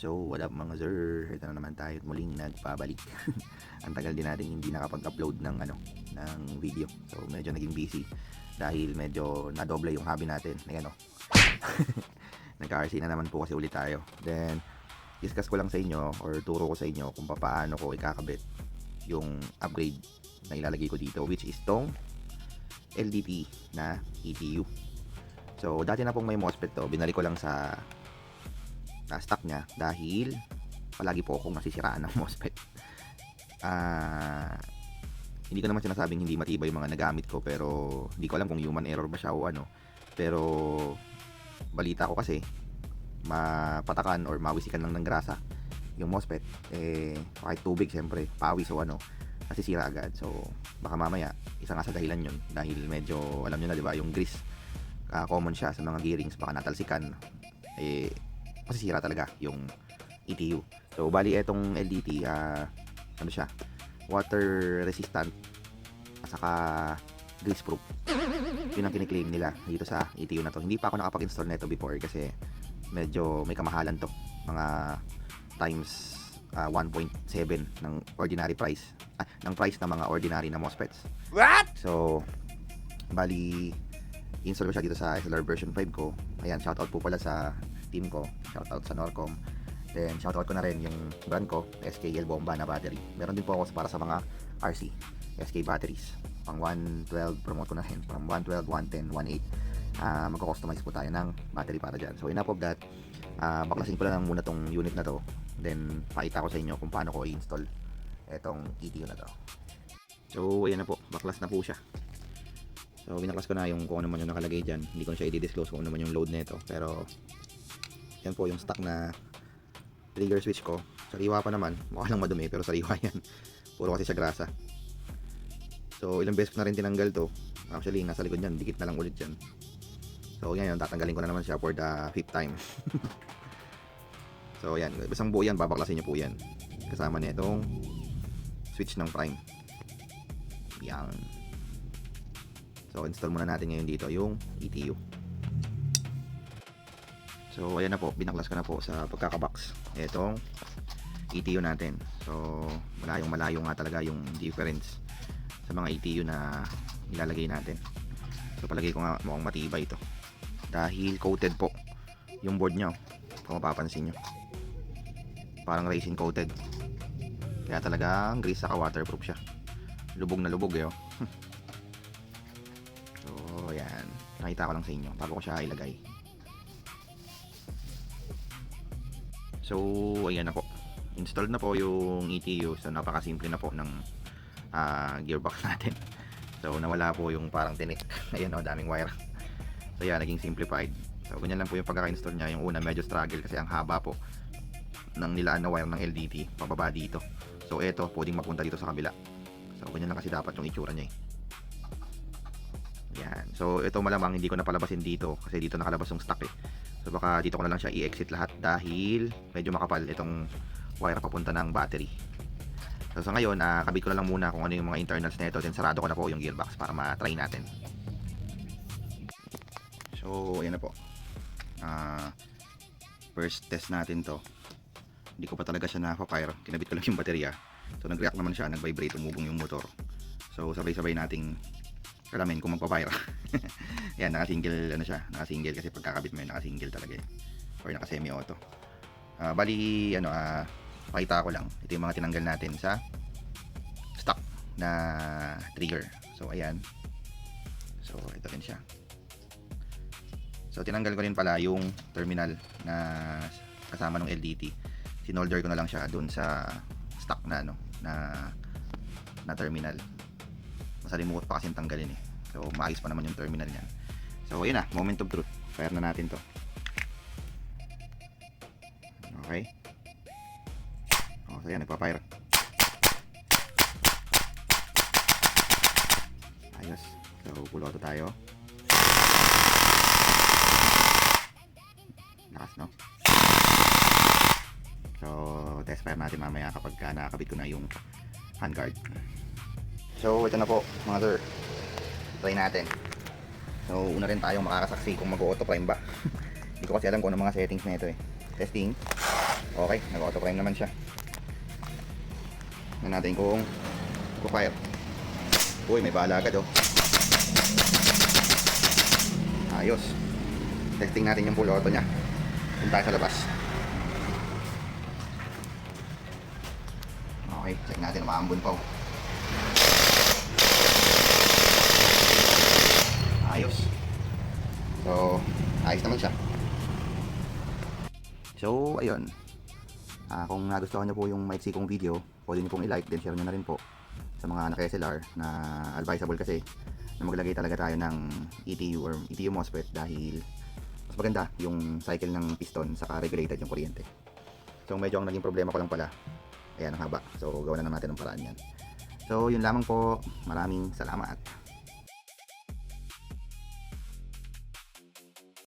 So, what up mga sir? Ito na naman tayo muling nagpabalik. Ang tagal din natin hindi nakapag-upload ng ng video. So, medyo naging busy dahil medyo nadoble yung hobby natin. Ayan, nagka-RC na naman po kasi ulit tayo. Then, discuss ko lang sa inyo or turo ko sa inyo kung paano ko ikakabit yung upgrade na ilalagay ko dito, which is tong LDT na ETU. So, dati na pong may MOSFET to. Binalik ko lang sa stock niya dahil palagi po akong nasisiraan ng MOSFET. Hindi ko naman sinasabing hindi matibay yung mga nagamit ko, pero hindi ko alam kung human error ba siya o ano. Pero balita ko kasi mapatakan or mawisikan lang ng grasa yung MOSFET, kahit tubig syempre, pawis o nasisira agad. So baka mamaya isa nga sa dahilan yun, dahil medyo alam nyo na diba yung grease, common siya sa mga gearings, baka natalsikan, masisira talaga yung ETU. So bali etong LDT, siya, water resistant at saka grease proof. Yun ang kiniklaim nila dito sa ETU na to. Hindi pa ako nakapag-install nito before kasi medyo may kamahalan to, mga times 1.7 ng ordinary price, ng price ng mga ordinary na MOSFETs. What? So bali install ko siya dito sa SLR version 5 ko. Ayan, shoutout po pala sa team ko, shoutout sa Norcom. Then shoutout ko na rin yung brand ko, SKL Bomba na battery. Meron din po ako para sa mga RC SK batteries, pang 112, promote ko na rin, from 112, 110, 18. Magko-customize po tayo ng battery para dyan. So enough of that, baklasin ko lang muna tong unit na to, then pakita ko sa inyo kung paano ko i-install etong ETU na to. So ayan na po, baklas na po siya. So binaklas ko na yung kung ano man yung nakalagay dyan. Hindi ko na siya i-disclose kung ano man yung load nito, pero yan po yung stock na trigger switch ko. Sariwa pa naman, mukha lang madumi pero sariwa yan. Puro kasi siya grasa. So ilang beses ko na rin tinanggal to. Actually nasa likod yan, dikit na lang ulit yan. So yan, tatanggalin ko na naman siya for the 5th time. So yan, isang buo yan, babaklasin nyo po yan kasama nitong switch ng prime. Yan. So install muna natin ngayon dito yung ETU. So ayan na po, binaklas ko na po sa pagkakabox etong ETU natin. So malayo nga talaga yung difference sa mga ETU na ilalagay natin. So palagay ko nga mukhang matibay ito dahil coated po yung board nya, kung mapapansin nyo, parang resin coated, kaya talagang grease saka waterproof siya. Lubog na lubog So ayan, nakita ko lang sa inyo bago ko siya ilagay. So ayan na po, installed na po yung ETU. So napakasimple na po ng gearbox natin. So nawala po yung parang tinik. Ayan daming wire. So yan, naging simplified. So ganyan lang po yung pagkaka-install niya. Yung una medyo struggle kasi ang haba po ng nilaan na wire ng LDT pababa dito. So ito pwedeng mapunta dito sa kabila. So ganyan lang kasi dapat yung itsura niya Yan. So ito malamang hindi ko napalabasin dito kasi dito nakalabas yung stock So baka dito ko na lang siya i-exit lahat dahil medyo makapal itong wire papunta ng battery. So sa ngayon, kabit ko na lang muna kung ano yung mga internals nito, then sarado ko na po yung gearbox para ma-try natin. So ayan na po, first test natin to. Hindi ko pa talaga siya na-fire, kinabit ko lang yung baterya. So nag-react naman siya, nag-vibrate, umubong yung motor. So sabay-sabay nating kalamin kung magpa-fire. Yan, naka-single siya, naka-single kasi pagkakabit mo yun, naka-single talaga or naka-semi-auto. Bali pakita ko lang, ito yung mga tinanggal natin sa stock na trigger. So ayan, so ito rin siya. So tinanggal ko rin pala yung terminal na kasama ng LDT. Sinolder ko na lang siya dun sa stock na na terminal. Masalimuot pa kasi tanggalin So maayos pa naman yung terminal niyan. So ayun na, moment of truth. Fire na natin to. Okay. So ayan, nagpa-fire. Ayos. So puloto tayo. Lakas, no? So test fire natin mamaya kapag nakakabit ko na yung handguard. So ito na po mga sir, try natin. So una rin tayong makakasaksi kung mag-auto prime ba. Hindi ko kasi alam kung ano mga settings na ito Testing. Okay, nag-auto prime naman siya. Tingnan natin kung fire. Uy, may bala agad oh. Ayos. Testing natin yung full auto niya. Punta tayo sa labas. Okay, check natin ang maambon pa oh. Ayos. So, ayos naman siya. So, ayun. Kung nagustuhan nyo po yung maiksi kong video, pwede nyo pong i-like, then share nyo na rin po sa mga naka-SLR na advisable kasi na maglagay talaga tayo ng ETU or ETU MOSFET dahil mas maganda yung cycle ng piston saka regulated yung kuryente. So, medyo ang naging problema ko lang pala, ayan ang haba. So, gawa na natin ang paraan yan. So, yun lamang po. Maraming salamat.